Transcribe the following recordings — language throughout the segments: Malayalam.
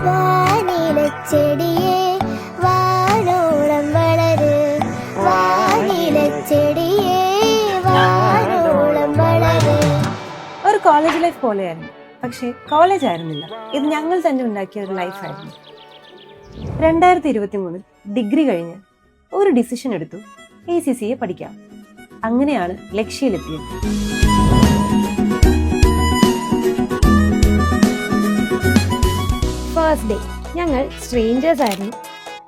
വാനിലച്ചെടിയേ വാനോളം വളര്, വാനിലച്ചെടിയേ വാനോളം വളര്. ഒരു കോളേജ് ലൈഫ് പോലെയായിരുന്നു, പക്ഷേ കോളേജ് ആയിരുന്നില്ല. ഇത് ഞങ്ങൾ തന്നെ ഉണ്ടാക്കിയ ഒരു ലൈഫായിരുന്നു. 2023 ഡിഗ്രി കഴിഞ്ഞ് ഒരു ഡിസിഷൻ എടുത്തു, ACCA പഠിക്കാം. അങ്ങനെയാണ് ലക്ഷ്യയിലെത്തിയത്. ഫസ്റ്റ് ഡേ ഞങ്ങൾ സ്ട്രേഞ്ചേഴ്സ് ആയിരുന്നു,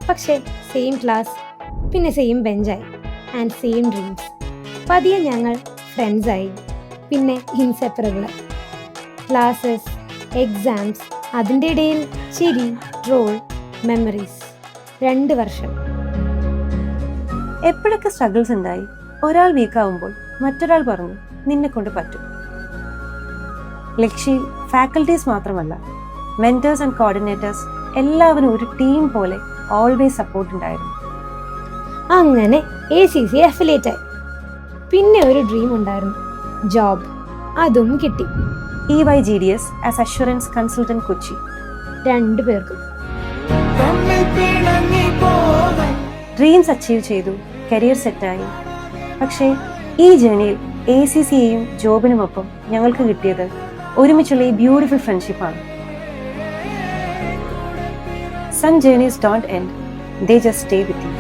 പക്ഷേ സെയിം ക്ലാസ്, പിന്നെ സെയിം ബെഞ്ചായി ആൻഡ് സെയിം ഡ്രീംസ്. പതിയെ ഞങ്ങൾ ഫ്രണ്ട്സായി, പിന്നെ ഇൻസെപ്പറബിൾ. ക്ലാസ്സസ്, എക്സാംസ്, അതിൻ്റെ ഇടയിൽ ചിരി, ട്രോൾ, മെമ്മറീസ്. 2 വർഷം. എപ്പോഴൊക്കെ സ്ട്രഗിൾസ് ഉണ്ടായി, ഒരാൾ വീക്കാവുമ്പോൾ മറ്റൊരാൾ പറഞ്ഞു നിന്നെ കൊണ്ട് പറ്റും. ലക്ഷ്യയിൽ ഫാക്കൽറ്റീസ് മാത്രമല്ല, മെന്റേഴ്സ് ആൻഡ് കോർഡിനേറ്റേഴ്സ് എല്ലാവരും ഒരു ടീം പോലെ ഓൾവേസ് സപ്പോർട്ട് ഉണ്ടായിരുന്നു. അങ്ങനെ ACCA അഫിലിയേറ്റ് ആയി. പിന്നെ ഒരു ഡ്രീം ഉണ്ടായിരുന്നു, ജോബ്. അതും കിട്ടി. EYGDS as assurance consultant Kochi. 2 പേർക്കും ഡ്രീംസ് അച്ചീവ് ചെയ്തു, കരിയർ സെറ്റായി. പക്ഷേ ഈ ജേണിയിൽ ACCAയും ജോബിനുമൊപ്പം ഞങ്ങൾക്ക് കിട്ടിയത് ഒരുമിച്ചുള്ള ഈ beautiful ഫ്രണ്ട്ഷിപ്പാണ്. Some journeys don't end, they just stay with you.